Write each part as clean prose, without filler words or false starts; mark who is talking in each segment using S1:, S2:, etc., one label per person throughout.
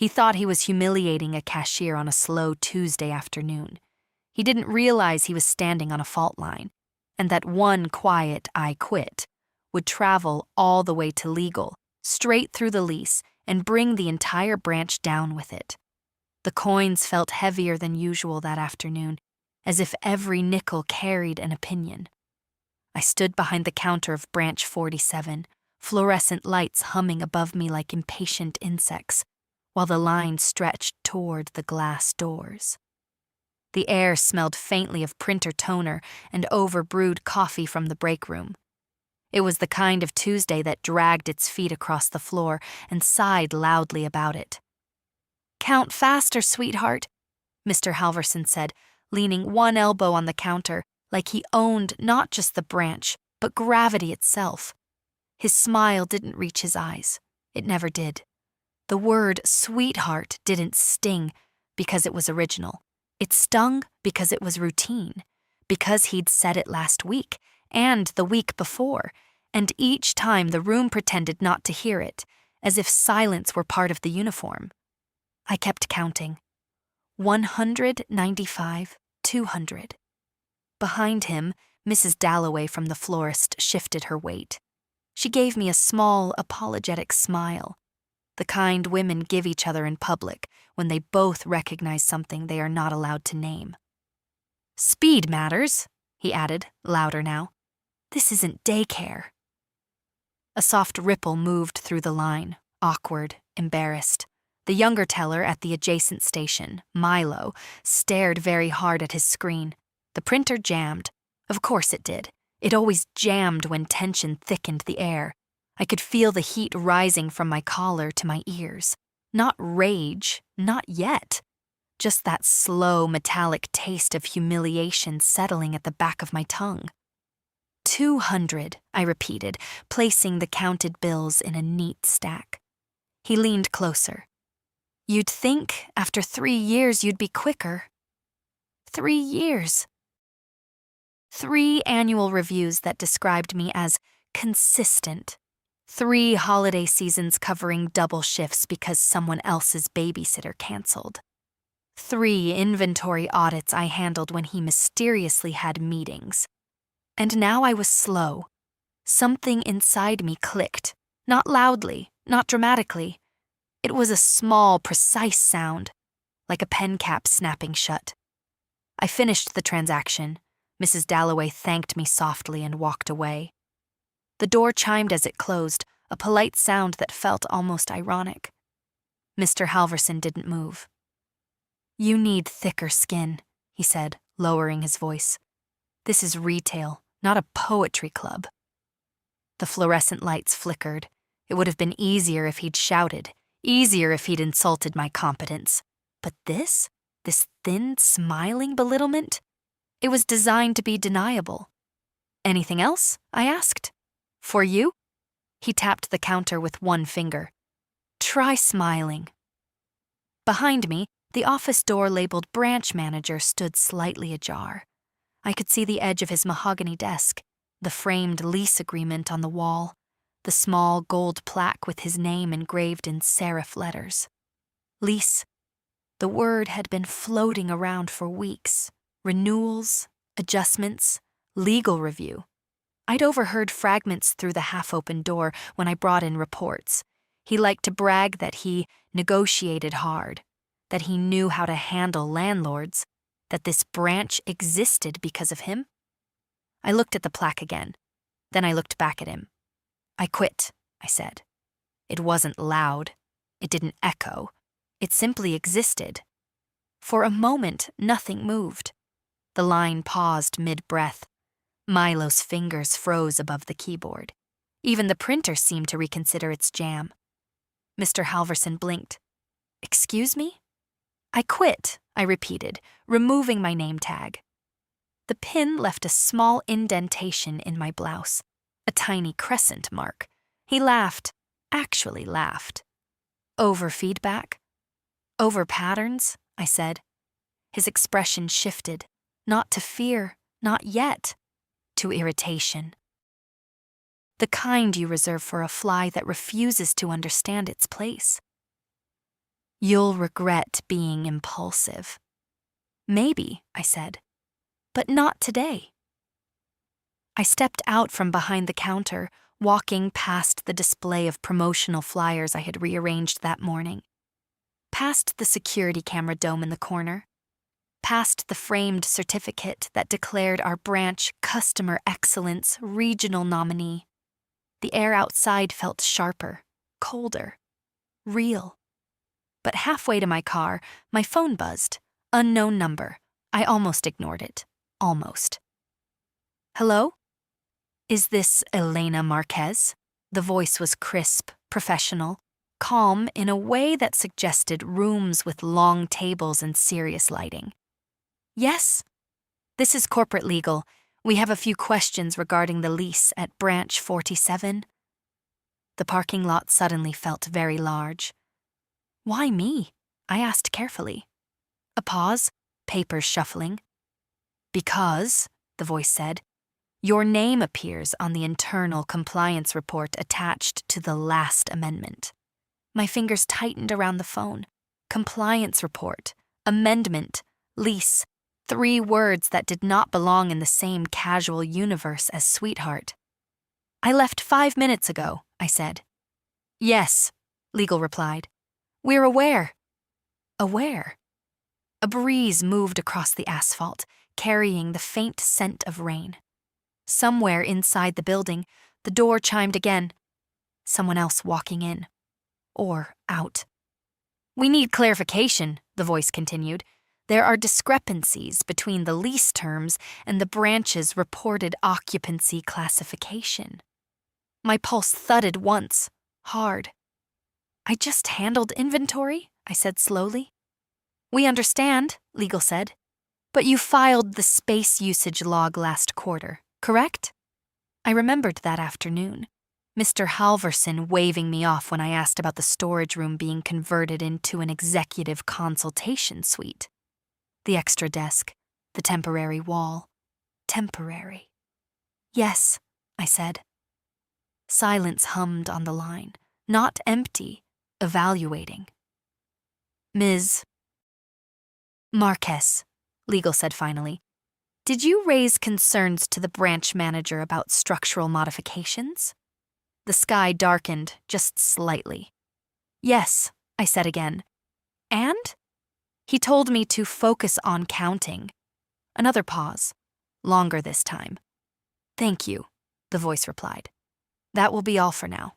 S1: He thought he was humiliating a cashier on a slow Tuesday afternoon. He didn't realize he was standing on a fault line, and that one quiet "I quit" would travel all the way to legal, straight through the lease, and bring the entire branch down with it. The coins felt heavier than usual that afternoon, as if every nickel carried an opinion. I stood behind the counter of Branch 47, fluorescent lights humming above me like impatient insects, while the line stretched toward the glass doors. The air smelled faintly of printer toner and overbrewed coffee from the break room. It was the kind of Tuesday that dragged its feet across the floor and sighed loudly about it. "Count faster, sweetheart," Mr. Halverson said, leaning one elbow on the counter like he owned not just the branch, but gravity itself. His smile didn't reach his eyes. It never did. The word "sweetheart" didn't sting because it was original. It stung because it was routine, because he'd said it last week and the week before, and each time the room pretended not to hear it, as if silence were part of the uniform. I kept counting. 195, 200. Behind him, Mrs. Dalloway from the florist shifted her weight. She gave me a small, apologetic smile, the kind women give each other in public when they both recognize something they are not allowed to name. "Speed matters," he added, louder now. "This isn't daycare." A soft ripple moved through the line, awkward, embarrassed. The younger teller at the adjacent station, Milo, stared very hard at his screen. The printer jammed. Of course it did. It always jammed when tension thickened the air. I could feel the heat rising from my collar to my ears. Not rage, not yet. Just that slow, metallic taste of humiliation settling at the back of my tongue. 200, I repeated, placing the counted bills in a neat stack. He leaned closer. "You'd think after 3 years you'd be quicker." 3 years. 3 annual reviews that described me as consistent. 3 holiday seasons covering double shifts because someone else's babysitter canceled. 3 inventory audits I handled when he mysteriously had meetings. And now I was slow. Something inside me clicked, not loudly, not dramatically. It was a small, precise sound, like a pen cap snapping shut. I finished the transaction. Mrs. Dalloway thanked me softly and walked away. The door chimed as it closed, a polite sound that felt almost ironic. Mr. Halverson didn't move. "You need thicker skin," he said, lowering his voice. "This is retail, not a poetry club." The fluorescent lights flickered. It would have been easier if he'd shouted, easier if he'd insulted my competence. But this thin, smiling belittlement? It was designed to be deniable. "Anything else?" I asked. "For you?" He tapped the counter with one finger. "Try smiling." Behind me, the office door labeled branch manager stood slightly ajar. I could see the edge of his mahogany desk, the framed lease agreement on the wall, the small gold plaque with his name engraved in serif letters. Lease. The word had been floating around for weeks. Renewals, adjustments, legal review. I'd overheard fragments through the half-open door when I brought in reports. He liked to brag that he negotiated hard, that he knew how to handle landlords, that this branch existed because of him. I looked at the plaque again. Then I looked back at him. "I quit," I said. It wasn't loud. It didn't echo. It simply existed. For a moment, nothing moved. The line paused mid-breath. Milo's fingers froze above the keyboard. Even the printer seemed to reconsider its jam. Mr. Halverson blinked. "Excuse me?" "I quit," I repeated, removing my name tag. The pin left a small indentation in my blouse, a tiny crescent mark. He laughed, actually laughed. "Over feedback?" "Over patterns," I said. His expression shifted, not to fear, not yet, to irritation. The kind you reserve for a fly that refuses to understand its place. You'll regret being impulsive. Maybe, I said, but not today. I stepped out from behind the counter, walking past the display of promotional flyers I had rearranged that morning, past the security camera dome in the corner, past the framed certificate that declared our branch Customer Excellence Regional Nominee. The air outside felt sharper, colder, real. But halfway to my car, my phone buzzed. Unknown number. I almost ignored it. Almost. Hello? Is this Elena Marquez? The voice was crisp, professional, calm in a way that suggested rooms with long tables and serious lighting. Yes. This is corporate legal. We have a few questions regarding the lease at Branch 47. The parking lot suddenly felt very large. Why me? I asked carefully. A pause, papers shuffling. Because, the voice said, your name appears on the internal compliance report attached to the last amendment. My fingers tightened around the phone. Compliance report, amendment, lease, 3 words that did not belong in the same casual universe as sweetheart. I left 5 minutes ago, I said. Yes, legal replied. We're aware. Aware. A breeze moved across the asphalt, carrying the faint scent of rain. Somewhere inside the building, the door chimed again. Someone else walking in. Or out. We need clarification, the voice continued. There are discrepancies between the lease terms and the branch's reported occupancy classification. My pulse thudded once, hard. I just handled inventory, I said slowly. We understand, legal said. But you filed the space usage log last quarter, correct? I remembered that afternoon. Mr. Halverson waving me off when I asked about the storage room being converted into an executive consultation suite. The extra desk, the temporary wall. Temporary. Yes, I said. Silence hummed on the line, not empty, evaluating. Ms. Marquez, legal said finally, did you raise concerns to the branch manager about structural modifications? The sky darkened just slightly. Yes, I said again. And? He told me to focus on counting. Another pause, longer this time. Thank you, the voice replied. That will be all for now.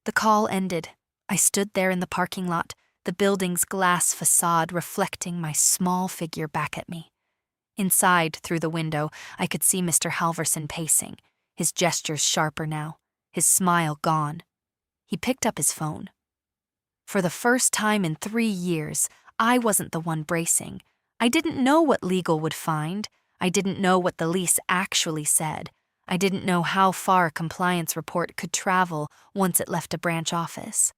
S1: The call ended. I stood there in the parking lot, the building's glass facade reflecting my small figure back at me. Inside, through the window, I could see Mr. Halverson pacing, his gestures sharper now, his smile gone. He picked up his phone. For the first time in 3 years, I wasn't the one bracing. I didn't know what legal would find. I didn't know what the lease actually said. I didn't know how far a compliance report could travel once it left a branch office.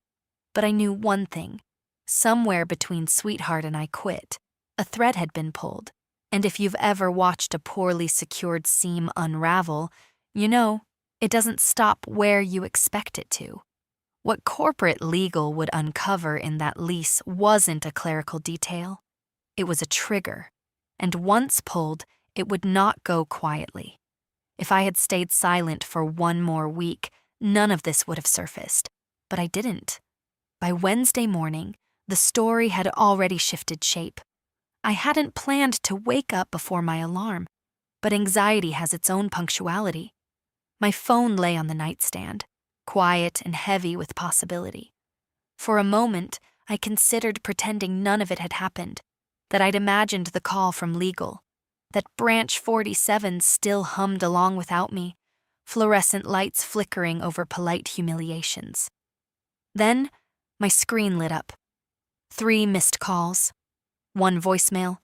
S1: But I knew one thing. Somewhere between Sweetheart and I quit, a thread had been pulled. And if you've ever watched a poorly secured seam unravel, you know, it doesn't stop where you expect it to. What corporate legal would uncover in that lease wasn't a clerical detail. It was a trigger. And once pulled, it would not go quietly. If I had stayed silent for 1 more week, none of this would have surfaced. But I didn't. By Wednesday morning, the story had already shifted shape. I hadn't planned to wake up before my alarm, but anxiety has its own punctuality. My phone lay on the nightstand, quiet and heavy with possibility. For a moment, I considered pretending none of it had happened, that I'd imagined the call from legal, that Branch 47 still hummed along without me, fluorescent lights flickering over polite humiliations. Then, my screen lit up. 3 missed calls, 1 voicemail,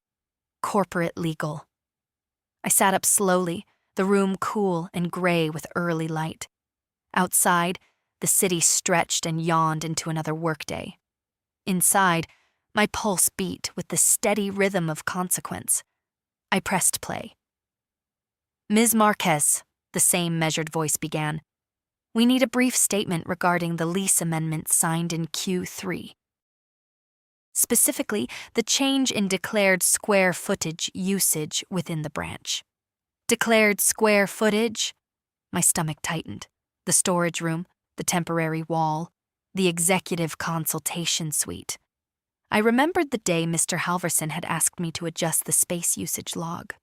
S1: corporate legal. I sat up slowly, the room cool and gray with early light. Outside, the city stretched and yawned into another workday. Inside, my pulse beat with the steady rhythm of consequence. I pressed play. Ms. Marquez, the same measured voice began. We need a brief statement regarding the lease amendment signed in Q3. specifically the change in declared square footage usage within the branch. Declared square footage? My stomach tightened. The storage room, the temporary wall, the executive consultation suite. I remembered the day Mr. Halverson had asked me to adjust the space usage log.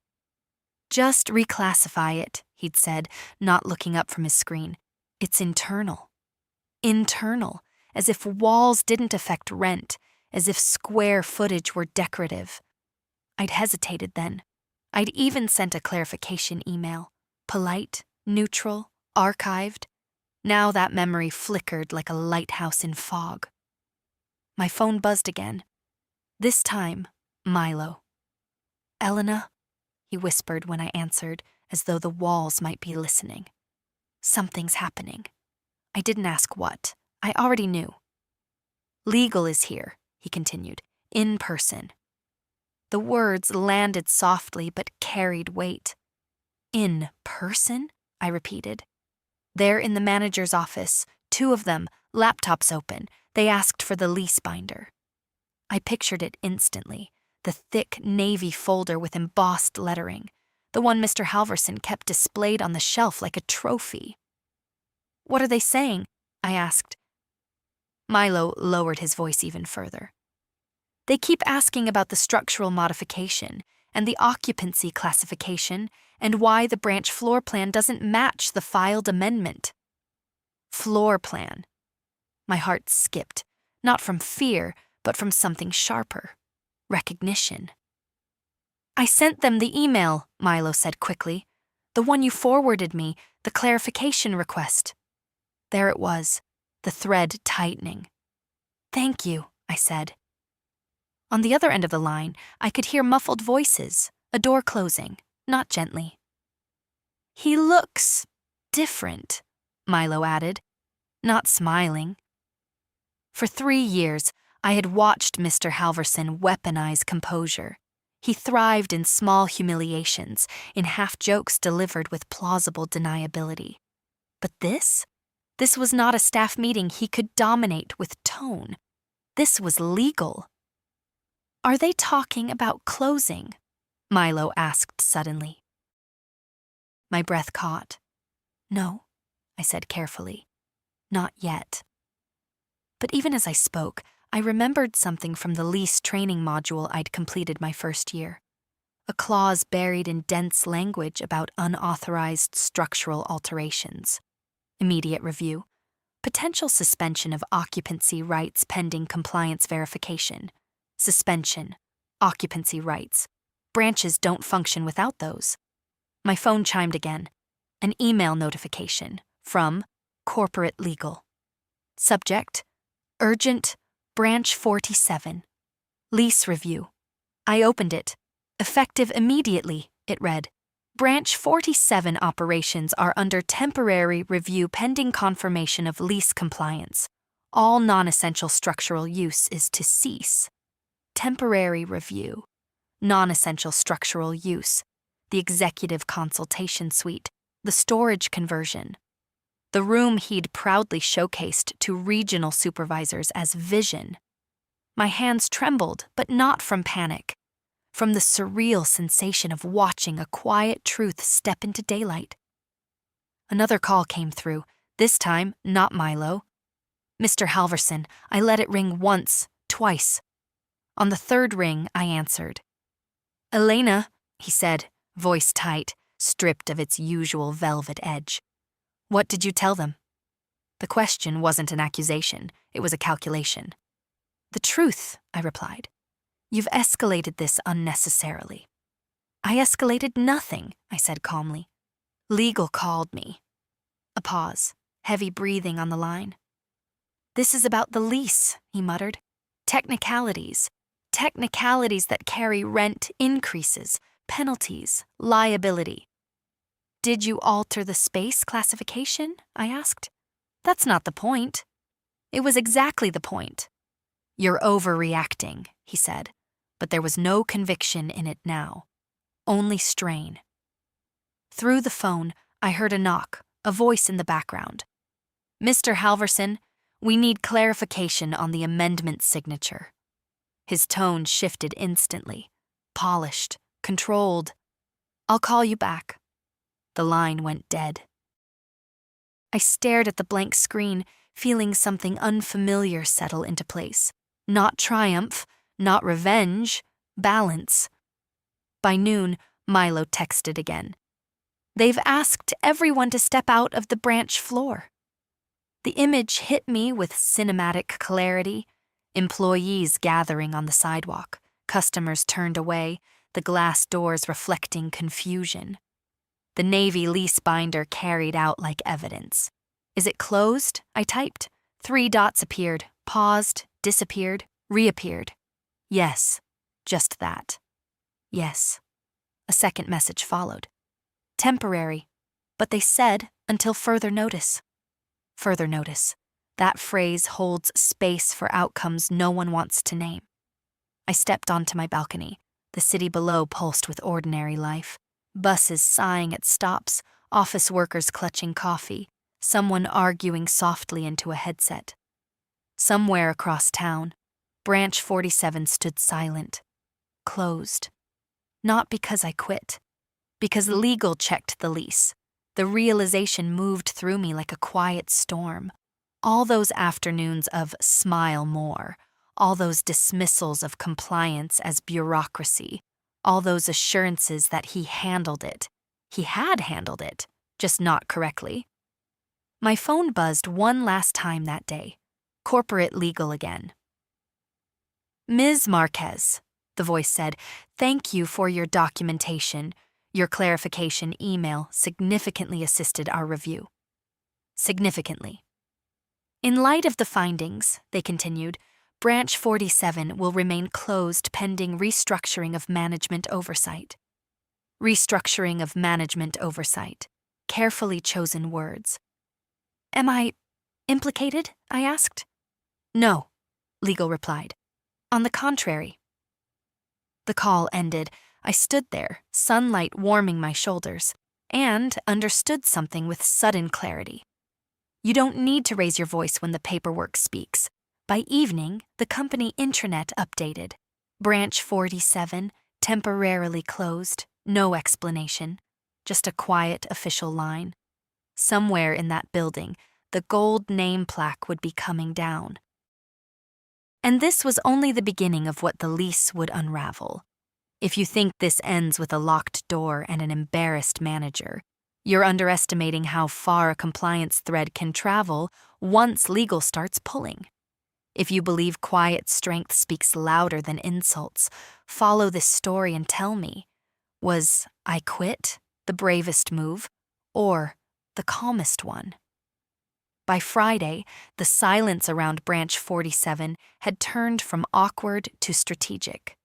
S1: Just reclassify it, he'd said, not looking up from his screen. It's internal. Internal, as if walls didn't affect rent, as if square footage were decorative. I'd hesitated then. I'd even sent a clarification email. Polite, neutral, archived. Now that memory flickered like a lighthouse in fog. My phone buzzed again. This time, Milo. "Elena," he whispered when I answered, as though the walls might be listening. "Something's happening." I didn't ask what. I already knew. "Legal is here," he continued, "in person." The words landed softly but carried weight. "In person?" I repeated. There in the manager's office, 2 of them, laptops open, they asked for the lease binder. I pictured it instantly, the thick navy folder with embossed lettering, the one Mr. Halverson kept displayed on the shelf like a trophy. "What are they saying?" I asked. Milo lowered his voice even further. "They keep asking about the structural modification and the occupancy classification and why the branch floor plan doesn't match the filed amendment." Floor plan. My heart skipped, not from fear, but from something sharper. Recognition. "I sent them the email," Milo said quickly. "The one you forwarded me, the clarification request." There it was, the thread tightening. "Thank you," I said. On the other end of the line, I could hear muffled voices, a door closing, not gently. "He looks different," Milo added, not smiling. For 3 years, I had watched Mr. Halverson weaponize composure. He thrived in small humiliations, in half-jokes delivered with plausible deniability. But this was not a staff meeting he could dominate with tone. This was legal. "Are they talking about closing?" Milo asked suddenly. My breath caught. "No," I said carefully. "Not yet." But even as I spoke, I remembered something from the Lease training module I'd completed my first year. A clause buried in dense language about unauthorized structural alterations. Immediate review. Potential suspension of occupancy rights pending compliance verification. Suspension. Occupancy rights. Branches don't function without those. My phone chimed again. An email notification from Corporate Legal. Subject: Urgent, Branch 47. Lease review. I opened it. Effective immediately, it read. Branch 47 operations are under temporary review pending confirmation of lease compliance. All non-essential structural use is to cease. Temporary review. Non-essential structural use. The executive consultation suite. The storage conversion. The room he'd proudly showcased to regional supervisors as vision. My hands trembled, but not from panic. From the surreal sensation of watching a quiet truth step into daylight. Another call came through, this time not Milo. "Mr. Halverson," I let it ring once, twice. On the 3rd ring, I answered. "Elena," he said, voice tight, stripped of its usual velvet edge. "What did you tell them?" The question wasn't an accusation, it was a calculation. "The truth," I replied. "You've escalated this unnecessarily." "I escalated nothing," I said calmly. "Legal called me." A pause, heavy breathing on the line. "This is about the lease," he muttered. "Technicalities. Technicalities that carry rent increases, penalties, liability." "Did you alter the space classification?" I asked. "That's not the point." "It was exactly the point." "You're overreacting," he said, but there was no conviction in it now. Only strain. Through the phone, I heard a knock, a voice in the background. "Mr. Halverson, we need clarification on the amendment signature." His tone shifted instantly. Polished, controlled. "I'll call you back." The line went dead. I stared at the blank screen, feeling something unfamiliar settle into place. Not triumph, not revenge, balance. By noon, Milo texted again. "They've asked everyone to step out of the branch floor." The image hit me with cinematic clarity. Employees gathering on the sidewalk, customers turned away, the glass doors reflecting confusion. The Navy lease binder carried out like evidence. "Is it closed?" I typed. 3 dots appeared, paused, disappeared, reappeared. "Yes." Just that. "Yes." A second message followed. "Temporary, but they said until further notice." Further notice. That phrase holds space for outcomes no one wants to name. I stepped onto my balcony. The city below pulsed with ordinary life. Buses sighing at stops, office workers clutching coffee, someone arguing softly into a headset. Somewhere across town, Branch 47 stood silent, closed. Not because I quit, because legal checked the lease. The realization moved through me like a quiet storm. All those afternoons of smile more, all those dismissals of compliance as bureaucracy, all those assurances that he handled it. He had handled it, just not correctly. My phone buzzed one last time that day. Corporate legal again. "Ms. Marquez," the voice said, "thank you for your documentation. Your clarification email significantly assisted our review." Significantly. "In light of the findings," they continued, "Branch 47 will remain closed pending restructuring of management oversight." Restructuring of management oversight. Carefully chosen words. "Am I implicated?" I asked. "No," legal replied. "On the contrary." The call ended. I stood there, sunlight warming my shoulders, and understood something with sudden clarity. You don't need to raise your voice when the paperwork speaks. By evening, the company intranet updated. Branch 47, temporarily closed, no explanation, just a quiet official line. Somewhere in that building, the gold name plaque would be coming down. And this was only the beginning of what the lease would unravel. If you think this ends with a locked door and an embarrassed manager, you're underestimating how far a compliance thread can travel once legal starts pulling. If you believe quiet strength speaks louder than insults, follow this story and tell me, was "I quit" the bravest move, or the calmest one? By Friday, the silence around Branch 47 had turned from awkward to strategic.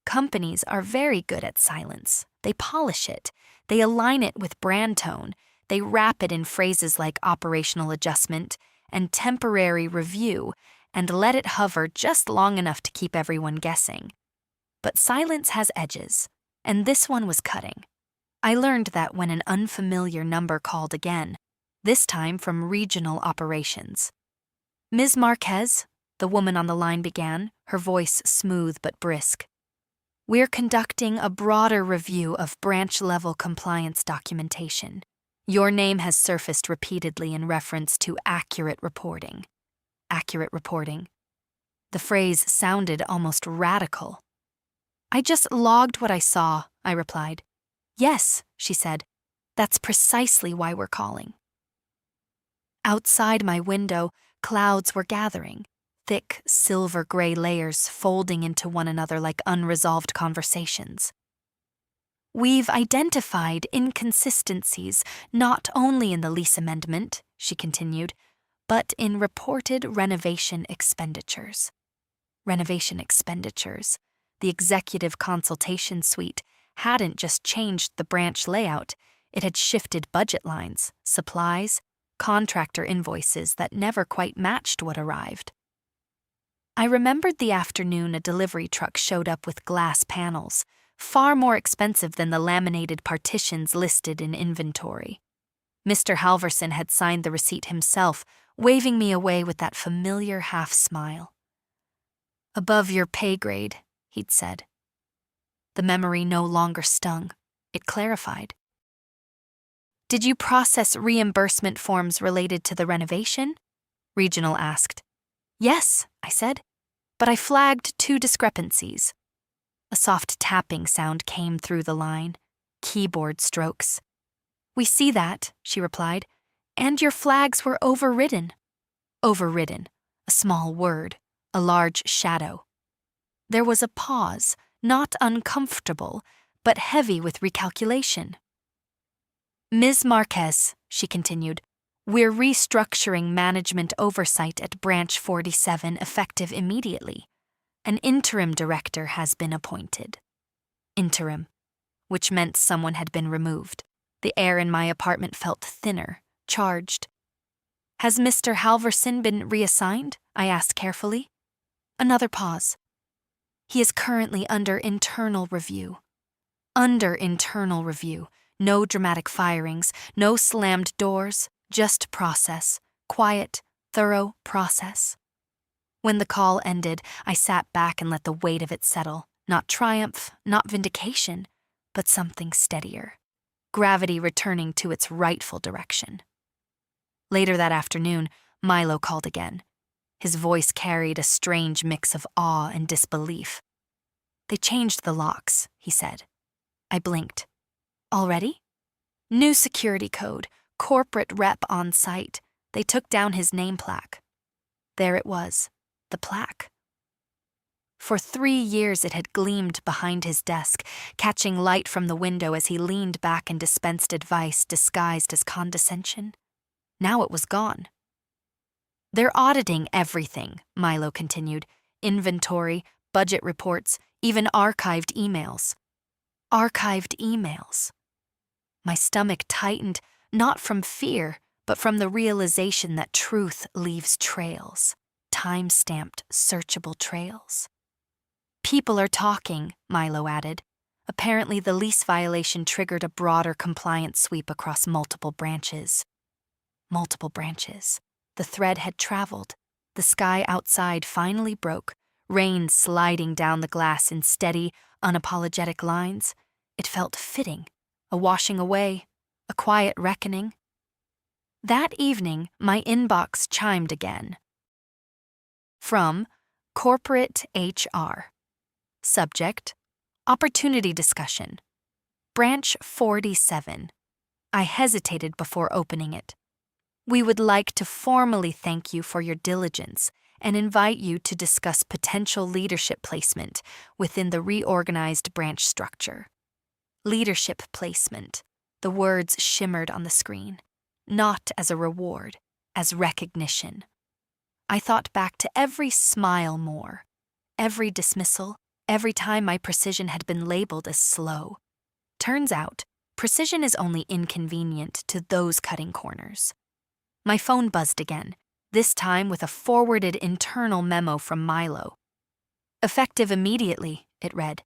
S1: Companies are very good at silence. They polish it. They align it with brand tone. They wrap it in phrases like operational adjustment and temporary review and let it hover just long enough to keep everyone guessing. But silence has edges, and this one was cutting. I learned that when an unfamiliar number called again, this time from regional operations. "Ms. Marquez," the woman on the line began, her voice smooth but brisk. "We're conducting a broader review of branch-level compliance documentation. Your name has surfaced repeatedly in reference to accurate reporting." Accurate reporting. The phrase sounded almost radical. "I just logged what I saw," I replied. "Yes," she said. "That's precisely why we're calling." Outside my window, clouds were gathering, thick silver-gray layers folding into one another like unresolved conversations. "We've identified inconsistencies not only in the lease amendment," she continued, "but in reported renovation expenditures." Renovation expenditures. The executive consultation suite hadn't just changed the branch layout, it had shifted budget lines, supplies, contractor invoices that never quite matched what arrived. I remembered the afternoon a delivery truck showed up with glass panels, far more expensive than the laminated partitions listed in inventory. Mr. Halverson had signed the receipt himself, waving me away with that familiar half-smile. Above your pay grade, he'd said. The memory no longer stung. It clarified. Did you process reimbursement forms related to the renovation? Regional asked. Yes, I said, but I flagged 2 discrepancies. A soft tapping sound came through the line. Keyboard strokes. We see that, she replied, and your flags were overridden. Overridden, a small word, a large shadow. There was a pause, not uncomfortable, but heavy with recalculation. Ms. Marquez, she continued, we're restructuring management oversight at Branch 47 effective immediately. An interim director has been appointed. Interim, which meant someone had been removed. The air in my apartment felt thinner, charged. Has Mr. Halverson been reassigned? I asked carefully. Another pause. He is currently under internal review. Under internal review. No dramatic firings, no slammed doors, just process. Quiet, thorough process. When the call ended, I sat back and let the weight of it settle. Not triumph, not vindication, but something steadier. Gravity returning to its rightful direction. Later that afternoon, Milo called again. His voice carried a strange mix of awe and disbelief. They changed the locks, he said. I blinked. Already? New security code, corporate rep on site. They took down his name plaque. There it was, the plaque. For 3 years it had gleamed behind his desk, catching light from the window as he leaned back and dispensed advice disguised as condescension. Now it was gone. They're auditing everything, Milo continued. Inventory, budget reports, even archived emails. Archived emails. My stomach tightened, not from fear, but from the realization that truth leaves trails, time-stamped, searchable trails. People are talking, Milo added. Apparently the lease violation triggered a broader compliance sweep across multiple branches. Multiple branches. The thread had traveled. The sky outside finally broke, rain sliding down the glass in steady, unapologetic lines. It felt fitting, a washing away, a quiet reckoning. That evening, my inbox chimed again. From Corporate HR. Subject, Opportunity Discussion. Branch 47. I hesitated before opening it. We would like to formally thank you for your diligence and invite you to discuss potential leadership placement within the reorganized branch structure. Leadership placement, the words shimmered on the screen, not as a reward, as recognition. I thought back to every smile more, every dismissal, every time my precision had been labeled as slow. Turns out, precision is only inconvenient to those cutting corners. My phone buzzed again, this time with a forwarded internal memo from Milo. Effective immediately, it read.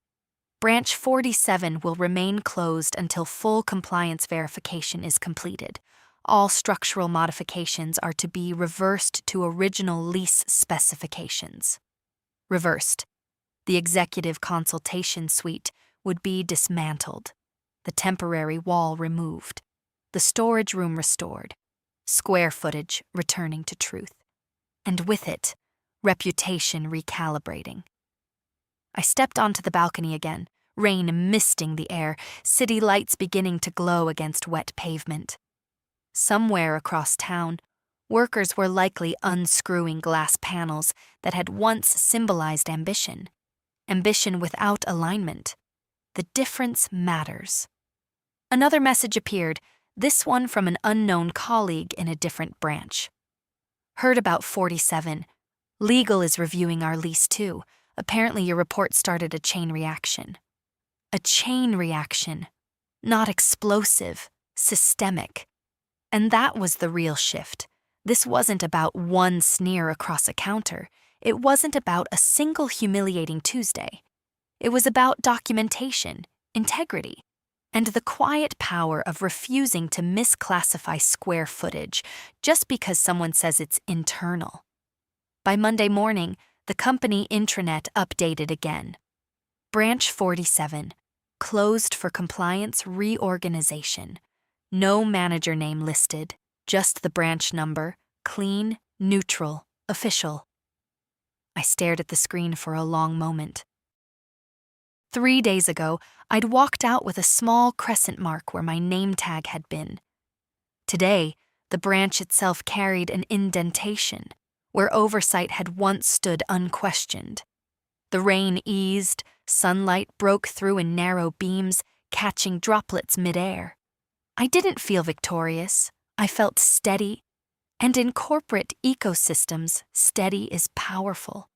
S1: Branch 47 will remain closed until full compliance verification is completed. All structural modifications are to be reversed to original lease specifications. Reversed. The executive consultation suite would be dismantled, the temporary wall removed, the storage room restored, square footage returning to truth, and with it, reputation recalibrating. I stepped onto the balcony again, rain misting the air, city lights beginning to glow against wet pavement. Somewhere across town, workers were likely unscrewing glass panels that had once symbolized ambition. Ambition without alignment. The difference matters. Another message appeared, this one from an unknown colleague in a different branch. Heard about 47. Legal is reviewing our lease too. Apparently your report started a chain reaction. A chain reaction. Not explosive, systemic. And that was the real shift. This wasn't about one sneer across a counter. It wasn't about a single humiliating Tuesday. It was about documentation, integrity, and the quiet power of refusing to misclassify square footage just because someone says it's internal. By Monday morning, The company intranet updated again. Branch 47, closed for compliance reorganization. No manager name listed, just the branch number, clean, neutral, official. I stared at the screen for a long moment. 3 days ago, I'd walked out with a small crescent mark where my name tag had been. Today, the branch itself carried an indentation, where oversight had once stood unquestioned. The rain eased, sunlight broke through in narrow beams, catching droplets midair. I didn't feel victorious, I felt steady, and in corporate ecosystems, steady is powerful.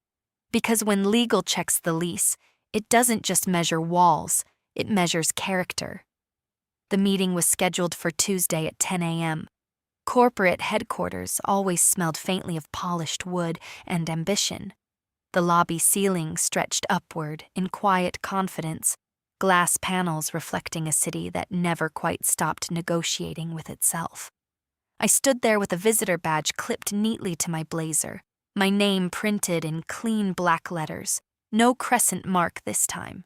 S1: Because when legal checks the lease, it doesn't just measure walls, it measures character. The meeting was scheduled for Tuesday at 10 a.m. Corporate headquarters always smelled faintly of polished wood and ambition. The lobby ceiling stretched upward in quiet confidence, glass panels reflecting a city that never quite stopped negotiating with itself. I stood there with a visitor badge clipped neatly to my blazer, my name printed in clean black letters, no crescent mark this time.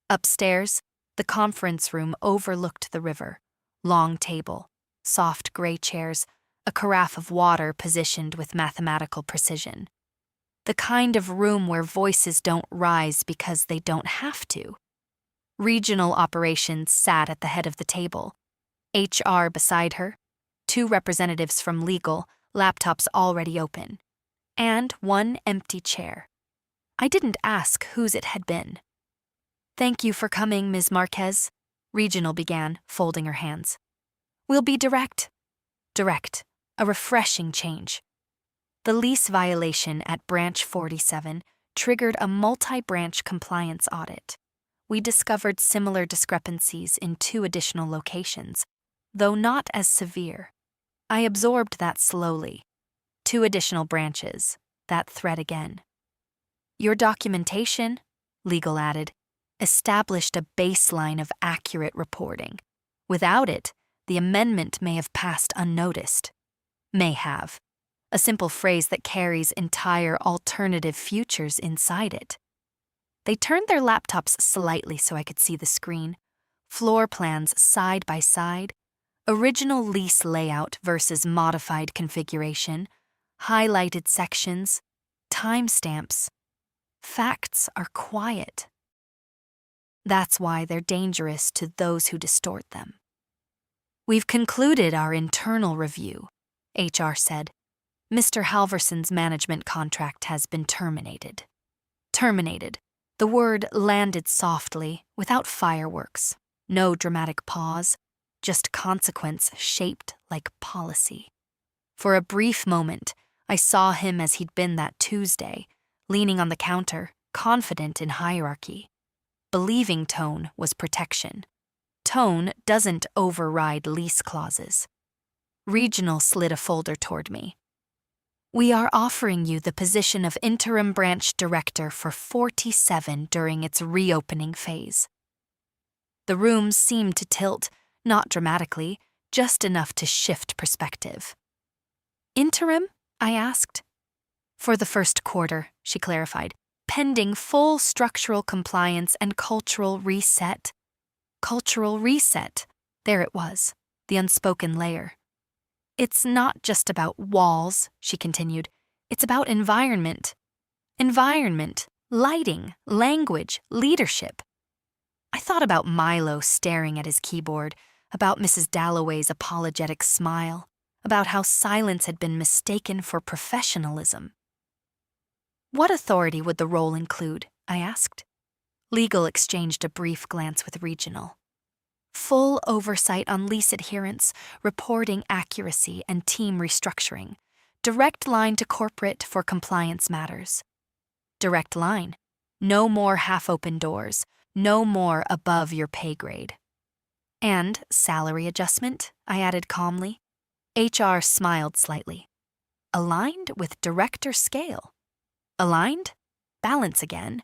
S1: Upstairs, the conference room overlooked the river. Long table, soft gray chairs, a carafe of water positioned with mathematical precision. The kind of room where voices don't rise because they don't have to. Regional operations sat at the head of the table. HR beside her, 2 representatives from legal, laptops already open, and 1 empty chair. I didn't ask whose it had been. "Thank you for coming, Ms. Marquez," Regional began, folding her hands. "We'll be direct." Direct, a refreshing change. The lease violation at Branch 47 triggered a multi-branch compliance audit. We discovered similar discrepancies in 2 additional locations, though not as severe. I absorbed that slowly. 2 additional branches, that thread again. "Your documentation," legal added, established a baseline of accurate reporting. Without it, the amendment may have passed unnoticed. May have. A simple phrase that carries entire alternative futures inside it. They turned their laptops slightly so I could see the screen. Floor plans side by side, original lease layout versus modified configuration, highlighted sections, timestamps. Facts are quiet. That's why they're dangerous to those who distort them. "We've concluded our internal review," HR said. "Mr. Halverson's management contract has been terminated." Terminated. The word landed softly, without fireworks. No dramatic pause, just consequence shaped like policy. For a brief moment, I saw him as he'd been that Tuesday, leaning on the counter, confident in hierarchy. Believing tone was protection. Tone doesn't override lease clauses. Regional slid a folder toward me. "We are offering you the position of interim branch director for 47 during its reopening phase." The room seemed to tilt, not dramatically, just enough to shift perspective. "Interim?" I asked. "For the first quarter," she clarified, "pending full structural compliance and cultural reset." Cultural reset. There it was, the unspoken layer. "It's not just about walls," she continued. "It's about environment. Environment, lighting, language, leadership." I thought about Milo staring at his keyboard, about Mrs. Dalloway's apologetic smile, about how silence had been mistaken for professionalism. "What authority would the role include?" I asked. Legal exchanged a brief glance with Regional. "Full oversight on lease adherence, reporting accuracy, and team restructuring. Direct line to corporate for compliance matters." Direct line. No more half-open doors. No more above your pay grade. "And salary adjustment," I added calmly. HR smiled slightly. "Aligned with director scale." Aligned? Balance again.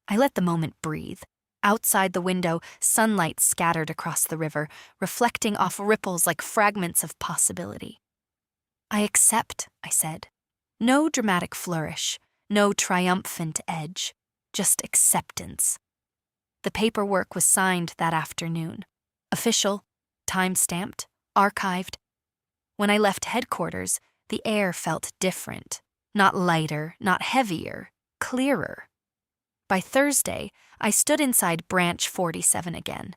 S1: I let the moment breathe. Outside the window, sunlight scattered across the river, reflecting off ripples like fragments of possibility. "I accept," I said. No dramatic flourish, No triumphant edge, just acceptance. The paperwork was signed that afternoon. Official, time-stamped, archived. When I left headquarters, the air felt different. Not lighter, not heavier, clearer. By Thursday, I stood inside Branch 47 again.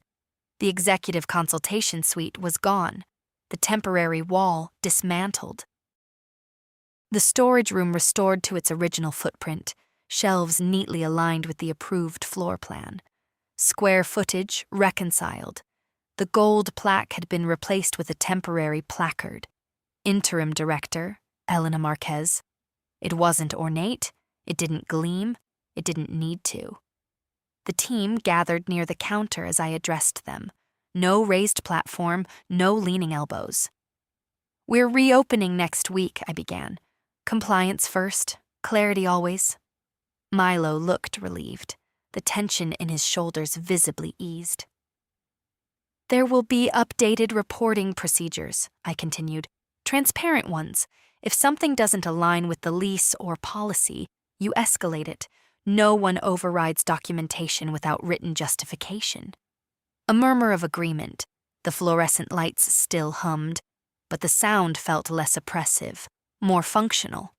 S1: The executive consultation suite was gone, the temporary wall dismantled. The storage room restored to its original footprint, shelves neatly aligned with the approved floor plan. Square footage reconciled. The gold plaque had been replaced with a temporary placard. Interim director, Elena Marquez. It wasn't ornate, it didn't gleam, it didn't need to. The team gathered near the counter as I addressed them. No raised platform, no leaning elbows. "We're reopening next week," I began. "Compliance first, clarity always." Milo looked relieved. The tension in his shoulders visibly eased. "There will be updated reporting procedures," I continued. "Transparent ones. If something doesn't align with the lease or policy, you escalate it. No one overrides documentation without written justification." A murmur of agreement. The fluorescent lights still hummed, but the sound felt less oppressive, more functional.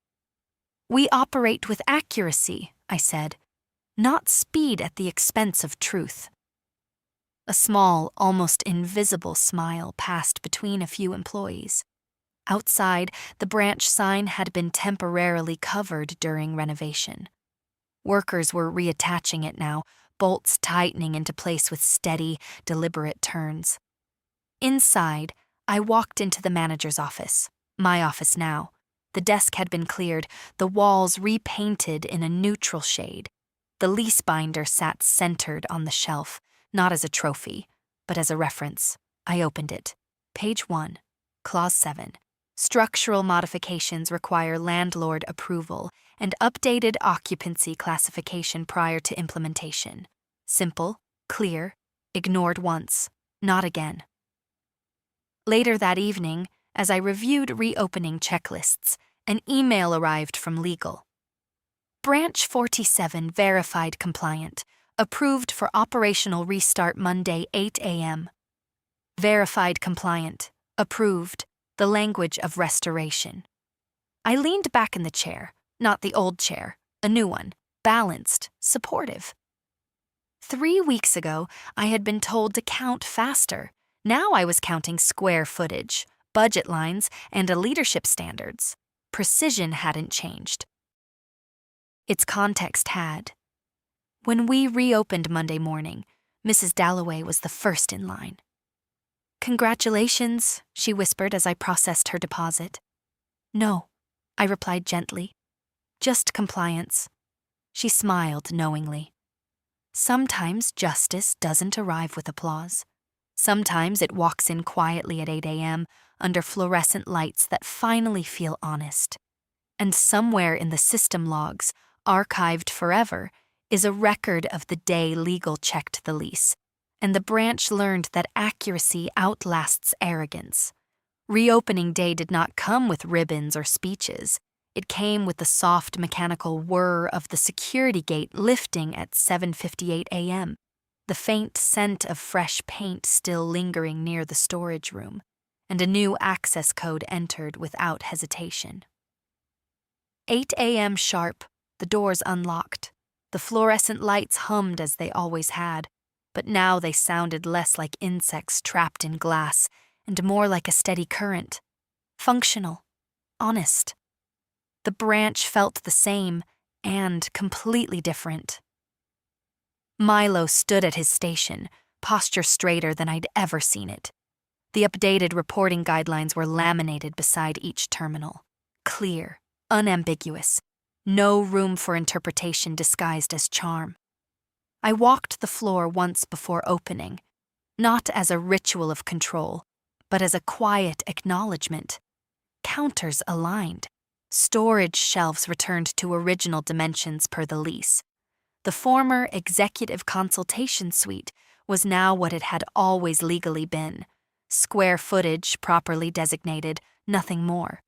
S1: "We operate with accuracy," I said, "not speed at the expense of truth." A small, almost invisible smile passed between a few employees. Outside, the branch sign had been temporarily covered during renovation. Workers were reattaching it now, bolts tightening into place with steady, deliberate turns. Inside, I walked into the manager's office, my office now. The desk had been cleared, the walls repainted in a neutral shade. The lease binder sat centered on the shelf, not as a trophy, but as a reference. I opened it. Page 1, Clause 7. Structural modifications require landlord approval and updated occupancy classification prior to implementation. Simple, clear, ignored once, not again. Later that evening, as I reviewed reopening checklists, an email arrived from legal. Branch 47 verified compliant, approved for operational restart Monday 8 a.m. Verified compliant, approved, the language of restoration. I leaned back in the chair, not the old chair, a new one, balanced, supportive. 3 weeks ago, I had been told to count faster. Now I was counting square footage, budget lines, and leadership standards. Precision hadn't changed. Its context had. When we reopened Monday morning, Mrs. Dalloway was the first in line. "Congratulations," she whispered as I processed her deposit. "No," I replied gently. "Just compliance." She smiled knowingly. Sometimes justice doesn't arrive with applause. Sometimes it walks in quietly at 8 a.m. under fluorescent lights that finally feel honest. And somewhere in the system logs, archived forever, is a record of the day legal checked the lease, and the branch learned that accuracy outlasts arrogance. Reopening day did not come with ribbons or speeches. It came with the soft mechanical whir of the security gate lifting at 7:58 a.m., the faint scent of fresh paint still lingering near the storage room, and a new access code entered without hesitation. 8 a.m. sharp, the doors unlocked. The fluorescent lights hummed as they always had, but now they sounded less like insects trapped in glass and more like a steady current. Functional. Honest. The branch felt the same and completely different. Milo stood at his station, posture straighter than I'd ever seen it. The updated reporting guidelines were laminated beside each terminal. Clear, unambiguous, no room for interpretation disguised as charm. I walked the floor once before opening, not as a ritual of control, but as a quiet acknowledgement. Counters aligned. Storage shelves returned to original dimensions per the lease. The former executive consultation suite was now what it had always legally been. Square footage properly designated, nothing more.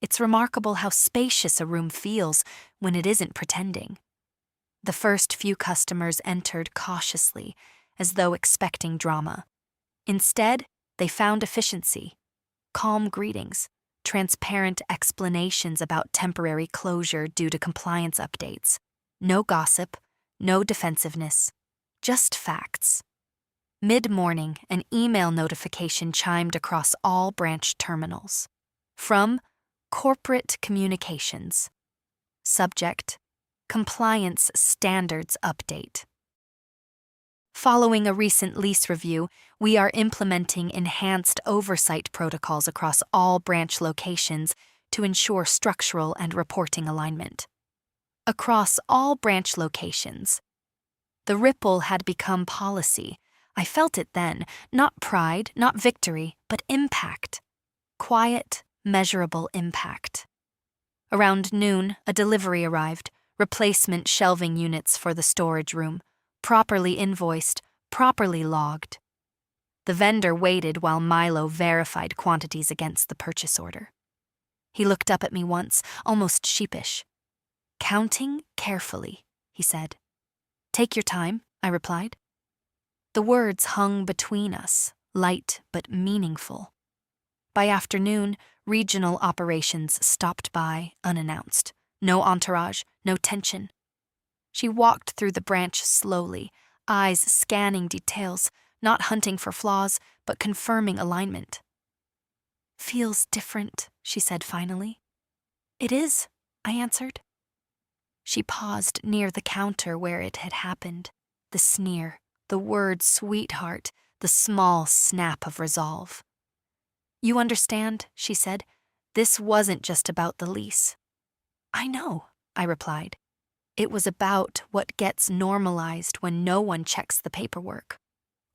S1: It's remarkable how spacious a room feels when it isn't pretending. The first few customers entered cautiously, as though expecting drama. Instead, they found efficiency, calm greetings, transparent explanations about temporary closure due to compliance updates. No gossip, no defensiveness, just facts. Mid-morning, an email notification chimed across all branch terminals. From Corporate Communications. Subject: Compliance Standards Update. Following a recent lease review, we are implementing enhanced oversight protocols across all branch locations to ensure structural and reporting alignment. Across all branch locations. The ripple had become policy. I felt it then, not pride, not victory, but impact. Quiet, measurable impact. Around noon, a delivery arrived, replacement shelving units for the storage room, properly invoiced, properly logged. The vendor waited while Milo verified quantities against the purchase order. He looked up at me once, almost sheepish. "Counting carefully," he said. "Take your time," I replied. The words hung between us, light but meaningful. By afternoon, regional operations stopped by unannounced. No entourage, no tension. She walked through the branch slowly, eyes scanning details, not hunting for flaws, but confirming alignment. "Feels different," she said finally. "It is," I answered. She paused near the counter where it had happened. The sneer, the word sweetheart, the small snap of resolve. "You understand," she said, "this wasn't just about the lease." "I know," I replied. "It was about what gets normalized when no one checks the paperwork.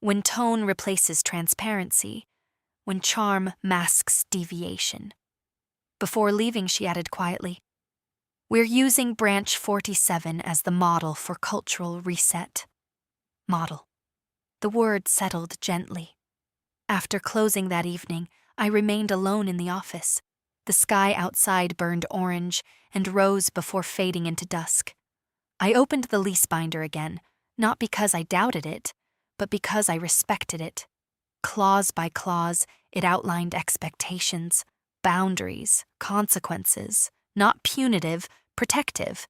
S1: When tone replaces transparency. When charm masks deviation." Before leaving, she added quietly, "We're using Branch 47 as the model for cultural reset." Model. The word settled gently. After closing that evening, I remained alone in the office. The sky outside burned orange and rose before fading into dusk. I opened the lease binder again, not because I doubted it, but because I respected it. Clause by clause, it outlined expectations, boundaries, consequences, not punitive, protective.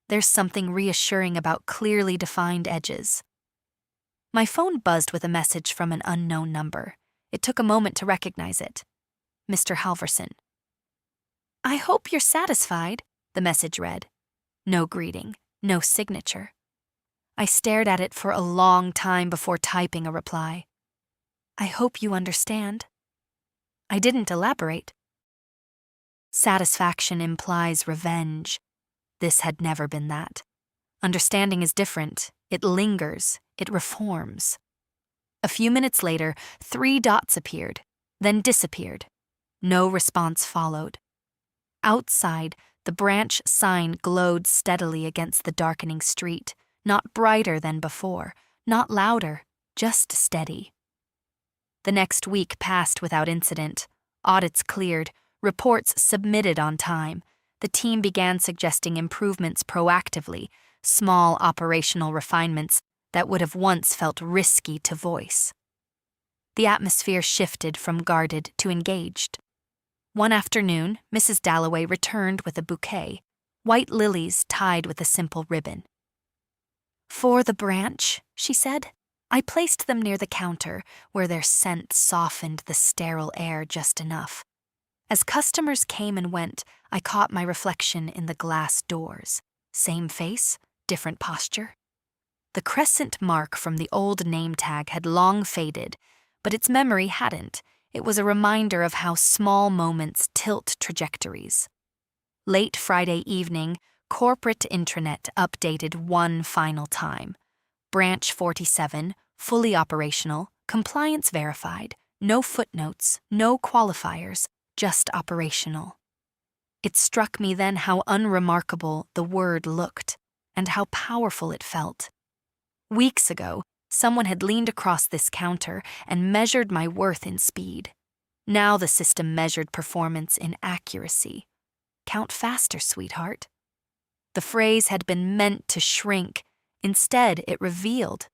S1: There's something reassuring about clearly defined edges. My phone buzzed with a message from an unknown number. It took a moment to recognize it. Mr. Halverson. "I hope you're satisfied," the message read. No greeting, no signature. I stared at it for a long time before typing a reply. "I hope you understand." I didn't elaborate. Satisfaction implies revenge. This had never been that. Understanding is different. It lingers. It reforms. A few minutes later, 3 dots appeared, then disappeared. No response followed. Outside, the branch sign glowed steadily against the darkening street, not brighter than before, not louder, just steady. The next week passed without incident. Audits cleared, reports submitted on time. The team began suggesting improvements proactively, small operational refinements that would have once felt risky to voice. The atmosphere shifted from guarded to engaged. One afternoon, Mrs. Dalloway returned with a bouquet, white lilies tied with a simple ribbon. "For the branch," she said. I placed them near the counter, where their scent softened the sterile air just enough. As customers came and went, I caught my reflection in the glass doors. Same face, different posture. The crescent mark from the old name tag had long faded, but its memory hadn't. It was a reminder of how small moments tilt trajectories. Late Friday evening, corporate intranet updated one final time. Branch 47, fully operational, compliance verified, no footnotes, no qualifiers, just operational. It struck me then how unremarkable the word looked, and how powerful it felt. Weeks ago, someone had leaned across this counter and measured my worth in speed. Now the system measured performance in accuracy, Count faster, sweetheart. The phrase had been meant to shrink. Instead, it revealed.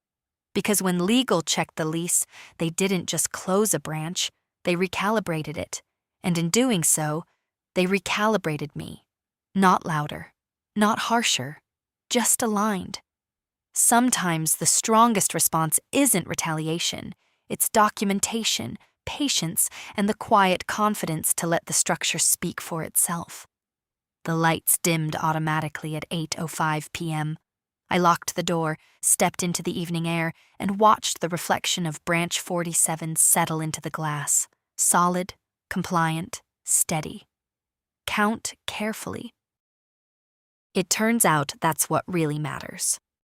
S1: Because when legal checked the lease, they didn't just close a branch, they recalibrated it. And in doing so, they recalibrated me. Not louder, not harsher, just aligned. Sometimes the strongest response isn't retaliation, it's documentation, patience, and the quiet confidence to let the structure speak for itself. The lights dimmed automatically at 8:05 p.m. I locked the door, stepped into the evening air, and watched the reflection of branch 47 settle into the glass. Solid, compliant, steady. Count carefully. It turns out that's what really matters.